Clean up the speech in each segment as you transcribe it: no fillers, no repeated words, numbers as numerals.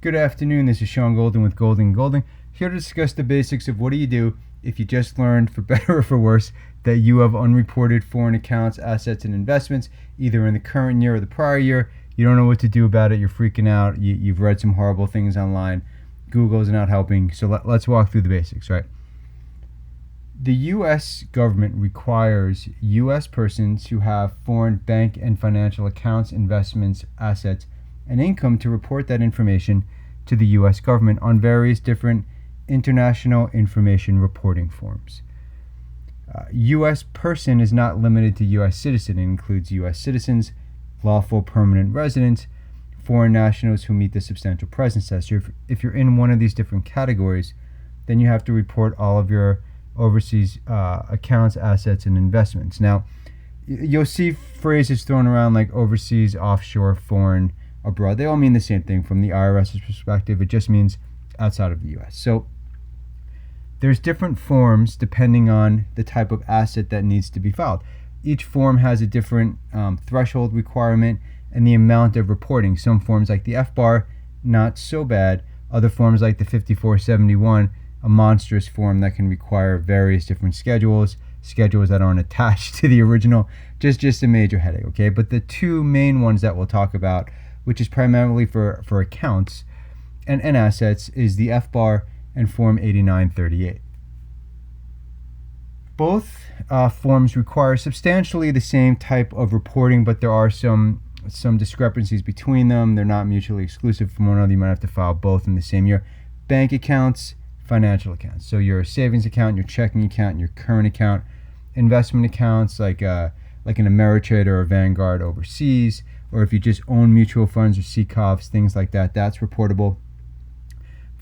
Good afternoon, this is Sean Golden with Golden Golden, here to discuss the basics of what do you do if you just learned, for better or for worse, that you have unreported foreign accounts, assets, and investments, either in the current year or the prior year. You don't know what to do about it, you're freaking out, you've read some horrible things online, Google's not helping, so let's walk through the basics, right? The U.S. government requires U.S. persons who have foreign bank and financial accounts, investments, assets, and income to report that information to the U.S. government on various different international information reporting forms. U.S. person is not limited to U.S. citizen. It includes U.S. citizens, lawful permanent residents, foreign nationals who meet the substantial presence test. So if you're in one of these different categories, then you have to report all of your overseas accounts, assets, and investments. Now, you'll see phrases thrown around like overseas, offshore, foreign, abroad. They all mean the same thing from the IRS's perspective. It just means outside of the U.S. So there's different forms depending on the type of asset that needs to be filed. Each form has a different threshold requirement and the amount of reporting. Some forms like the FBAR, not so bad. Other forms like the 5471, a monstrous form that can require various different schedules that aren't attached to the original. Just a major headache, okay? But the two main ones that we'll talk about, which is primarily for accounts and assets, is the FBAR and Form 8938. Both forms require substantially the same type of reporting, but there are some discrepancies between them. They're not mutually exclusive from one another. You might have to file both in the same year. Bank accounts, financial accounts. So your savings account, your checking account, your current account. Investment accounts like an Ameritrade or a Vanguard overseas, or if you just own mutual funds or CCOVs, things like that, that's reportable.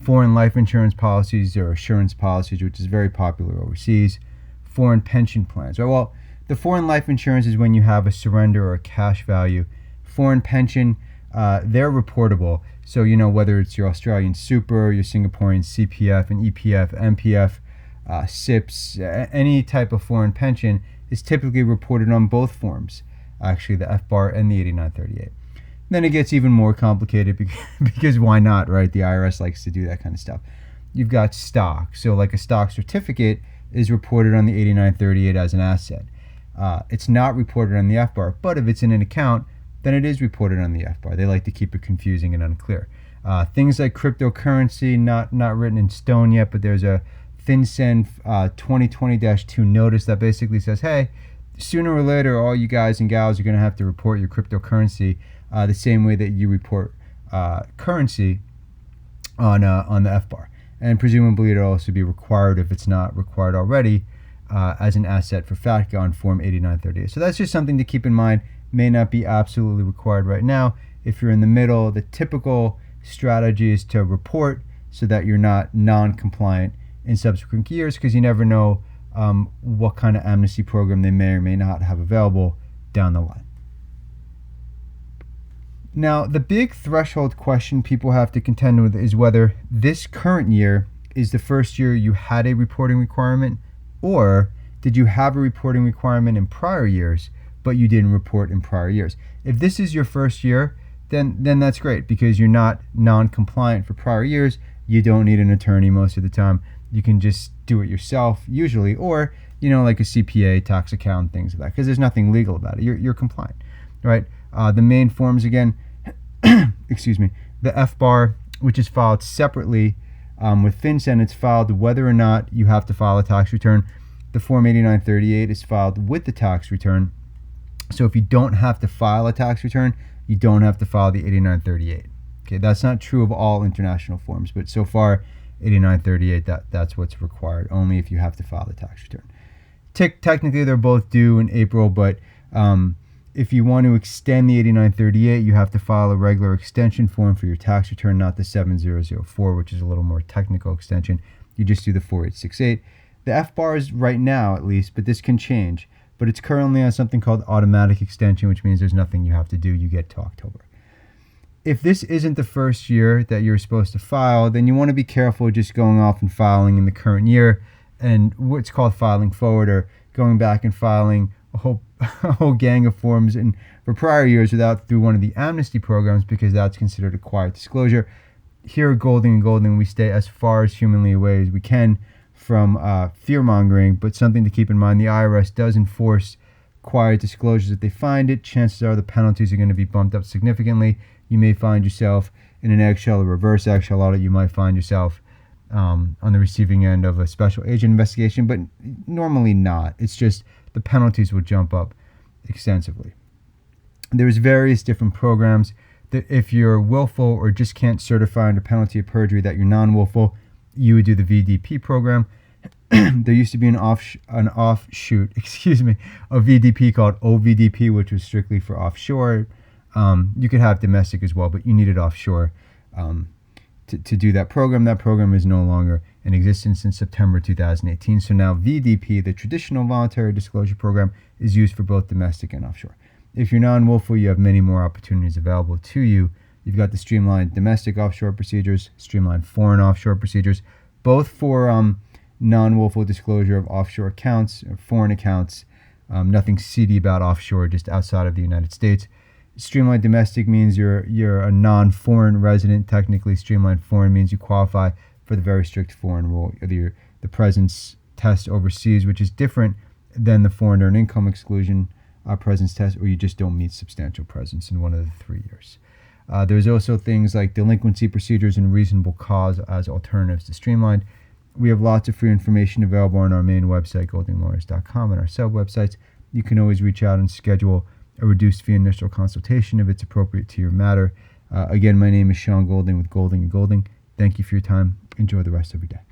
Foreign life insurance policies or assurance policies, which is very popular overseas. Foreign pension plans. Right? Well, the foreign life insurance is when you have a surrender or a cash value. Foreign pension, they're reportable. So, whether it's your Australian super, your Singaporean CPF and EPF, MPF, SIPs, any type of foreign pension is typically reported on both forms. Actually, the FBAR and the 8938. Then it gets even more complicated because why not, right? The IRS likes to do that kind of stuff. You've got stock. So like a stock certificate is reported on the 8938 as an asset. It's not reported on the FBAR, but if it's in an account, then it is reported on the FBAR. They like to keep it confusing and unclear. Things like cryptocurrency, not written in stone yet, but there's a FinCEN 2020-2 notice that basically says, hey, sooner or later, all you guys and gals are going to have to report your cryptocurrency the same way that you report currency on the FBAR. And presumably it'll also be required, if it's not required already, as an asset for FATCA on Form 8938. So that's just something to keep in mind. May not be absolutely required right now. If you're in the middle, the typical strategy is to report so that you're not non-compliant in subsequent years, because you never know what kind of amnesty program they may or may not have available down the line. Now, the big threshold question people have to contend with is whether this current year is the first year you had a reporting requirement, or did you have a reporting requirement in prior years, but you didn't report in prior years. If this is your first year, then that's great, because you're not non-compliant for prior years. You don't need an attorney most of the time. You can just do it yourself usually, or like a CPA, tax account, things like that, because there's nothing legal about it. You're compliant, right? The main forms again, excuse me, the FBAR, which is filed separately with FinCEN, it's filed whether or not you have to file a tax return. The Form 8938 is filed with the tax return. So if you don't have to file a tax return, you don't have to file the 8938. Okay, that's not true of all international forms, but so far 8938, that's what's required, only if you have to file the tax return. Technically, they're both due in April, but if you want to extend the 8938, you have to file a regular extension form for your tax return, not the 7004, which is a little more technical extension. You just do the 4868. The FBAR is right now, at least, but this can change. But it's currently on something called automatic extension, which means there's nothing you have to do. You get to October. If this isn't the first year that you're supposed to file, then you want to be careful just going off and filing in the current year, and what's called filing forward, or going back and filing a whole gang of forms for prior years through one of the amnesty programs, because that's considered a quiet disclosure. here at Golding, we stay as far as humanly away as we can from fear-mongering, but something to keep in mind, the IRS does enforce required disclosures. If they find it, chances are the penalties are going to be bumped up significantly. You may find yourself in an eggshell or reverse eggshell audit. You might find yourself on the receiving end of a special agent investigation, but normally not. It's just the penalties will jump up extensively. There's various different programs that if you're willful or just can't certify under penalty of perjury that you're non-willful, you would do the VDP program. There used to be an offshoot, of VDP called OVDP, which was strictly for offshore. You could have domestic as well, but you needed offshore to do that program. That program is no longer in existence since September 2018. So now VDP, the traditional voluntary disclosure program, is used for both domestic and offshore. If you're non-willful, you have many more opportunities available to you. You've got the streamlined domestic offshore procedures, streamlined foreign offshore procedures, both for non-willful disclosure of offshore accounts or foreign accounts. Nothing seedy about offshore, just outside of the United States. Streamlined domestic means you're a non-foreign resident. Technically, streamlined foreign means you qualify for the very strict foreign rule, either the presence test overseas, which is different than the foreign earned income exclusion presence test, or you just don't meet substantial presence in one of the 3 years. There's also things like delinquency procedures and reasonable cause as alternatives to streamlined. We have lots of free information available on our main website, goldinglawyers.com, and our sub-websites. You can always reach out and schedule a reduced fee initial consultation if it's appropriate to your matter. Again, my name is Sean Golding with Golding & Golding. Thank you for your time. Enjoy the rest of your day.